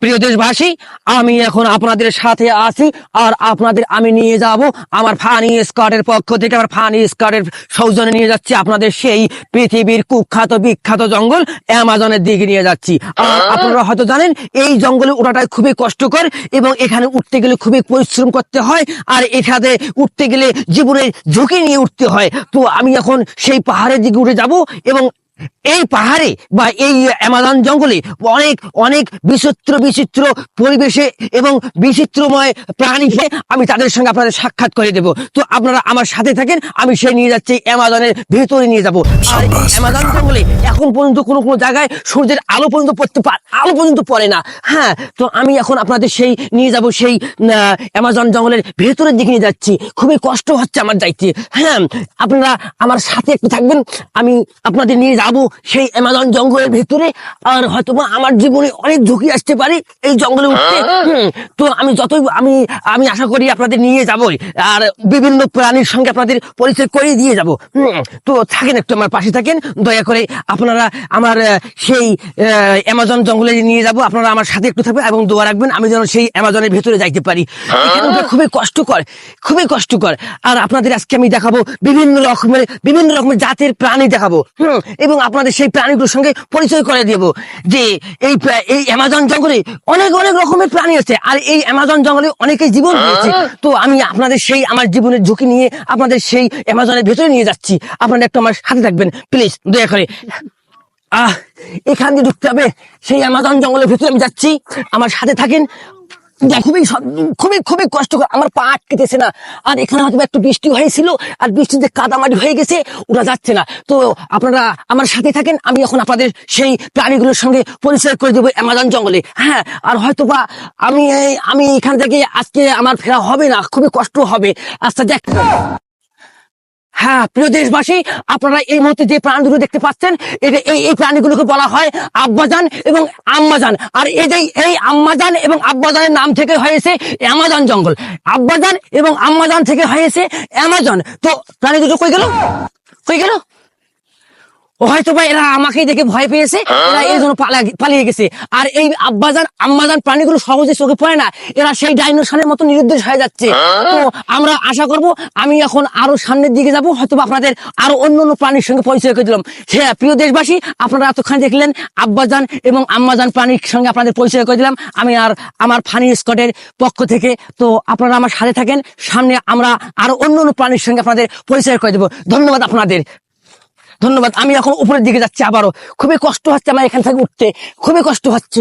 প্রিয় দেশবাসী, আমি এখন আপনাদের সাথে আছি আর আপনাদের আমি নিয়ে যাব আমার ফানি স্কোয়াডের পক্ষ থেকে, আমার ফানি স্কোয়াডের সৌজন্যে নিয়ে যাচ্ছি আপনাদের সেই পৃথিবীর কুখ্যাত বিখ্যাত জঙ্গল অ্যামাজনের দিকে নিয়ে যাচ্ছি। আর আপনারা হয়তো জানেন এই জঙ্গলে ওঠাটাই খুবই কষ্টকর এবং এখানে উঠতে গেলে খুবই পরিশ্রম করতে হয়, আর এখানে উঠতে গেলে জীবনের ঝুঁকি নিয়ে উঠতে হয়। তো আমি এখন সেই পাহাড়ের দিকে উঠে যাব এবং এই পাহাড়ে বা এই অ্যামাজন জঙ্গলে অনেক অনেক বিচিত্র বিচিত্র পরিবেশে এবং বিচিত্রময় প্রাণী আমি তাদের সঙ্গে আপনাদের সাক্ষাৎ করে দেব। তো আপনারা আমার সাথে থাকেন, আমি সে নিয়ে যাচ্ছি অ্যামাজনের ভিতরে নিয়ে যাব। আর অ্যামাজন জঙ্গলে এখন পর্যন্ত কোনো কোনো জায়গায় সূর্যের আলো পর্যন্ত পড়ে না। হ্যাঁ, তো আমি এখন আপনাদের সেই নিয়ে যাব সেই অ্যামাজন জঙ্গলের ভেতরের দিকে নিয়ে যাচ্ছি। খুবই কষ্ট হচ্ছে আমার যাইতে। হ্যাঁ, আপনারা আমার সাথে একটু থাকবেন, আমি আপনাদের নিয়ে যাবো সেই অ্যামাজন জঙ্গলের ভেতরে। আর হয়তো আমার জীবনে অনেক ঝুঁকি আসতে পারে এই জঙ্গলে উঠতে। তো আমি যতই আমি আশা করি আপনাদের নিয়ে যাবই, আর বিভিন্ন প্রাণীর সঙ্গে আপনাদের পরিচয় করে দিয়ে যাব। তো থাকেন, একটু আমার পাশে থাকেন দয়া করে। আপনারা আমার সেই অ্যামাজন জঙ্গলে নিয়ে যাব, আপনারা আমার সাথে একটু থাকবেন এবং দোয়া রাখবেন আমি যেন সেই অ্যামাজনের ভেতরে যাইতে পারি। এখানে খুবই কষ্টকর। আর আপনাদের আজকে আমি দেখাবো বিভিন্ন রকমের জাতের প্রাণী দেখাবো। এবং আপনাদের সেই প্রাণীগুলোর সঙ্গে পরিচয় করে দেব যে এই অ্যামাজন জঙ্গলে অনেক রকমের প্রাণী আছে, আর এই অ্যামাজন জঙ্গলে অনেকেই জীবন দিয়েছে। তো আমি আপনাদের সেই আমার জীবনের ঝুঁকি নিয়ে আপনাদের সেই অ্যামাজনের ভেতরে নিয়ে যাচ্ছি। আপনারা একটু আমার সাথে থাকবেন প্লিজ দয়া করে। এখান দিয়ে ঢুকতে হবে সেই অ্যামাজন জঙ্গলের ভেতরে আমি যাচ্ছি, আমার সাথে থাকেন। খুবই কষ্টকর, আমার পা আটকেতেছে না। আর এখানে হয়তো একটু বৃষ্টি হয়েছিল, আর বৃষ্টিতে কাদামাটি হয়ে গেছে, ওরা যাচ্ছে না। তো আপনারা আমার সাথে থাকেন, আমি এখন আপনাদের সেই প্রাণীগুলোর সঙ্গে পরিচয় করে দেবো অ্যামাজন জঙ্গলে। হ্যাঁ, আর হয়তো বা আমি এখান থেকে আজকে আমার ফেরা হবে না, খুবই কষ্ট হবে। আচ্ছা দেখ। হ্যাঁ প্রিয় দেশবাসী, আপনারা এই মুহূর্তে যে প্রাণীগুলো দেখতে পাচ্ছেন, এই প্রাণীগুলোকে বলা হয় আব্বাজান এবং আম্মাজান। আর এই আম্মাজান এবং আব্বাজানের নাম থেকে হয়েছে অ্যামাজন জঙ্গল। আব্বাজান এবং আম্মাজান থেকে হয়েছে অ্যামাজন। তো প্রাণী দুটো কই গেল? হয়তো বা এরা আমাকেই দেখে ভয় পেয়েছে, এরা এই জন্য পালিয়ে গেছে। আর এই আব্বাজান আম্মাজান প্রাণীগুলো সহজে চোখে পড়ে না, এরা সেই ডাইনোসরের মতো নিরুদ্দেশ হয়ে যাচ্ছে। তো আমরা আশা করব আমি এখন আরো সামনের দিকে যাব, হয়তো আপনাদের আরো অন্য প্রাণীর সঙ্গে পরিচয় করে দিলাম। হ্যাঁ প্রিয় দেশবাসী, আপনারা এতক্ষণ দেখলেন আব্বাজান এবং আম্মাজান প্রাণীর সঙ্গে আপনাদের পরিচয় করে দিলাম আমি আর আমার ফানি স্কোয়াডের পক্ষ থেকে। তো আপনারা আমার সাথে থাকেন, সামনে আমরা আরো অন্য প্রাণীর সঙ্গে আপনাদের পরিচয় করে দেবো। ধন্যবাদ আপনাদের, ধন্যবাদ। আমি এখন উপরের দিকে যাচ্ছি আবারও। খুবই কষ্ট হচ্ছে আমার এখান থেকে উঠতে, খুবই কষ্ট হচ্ছে।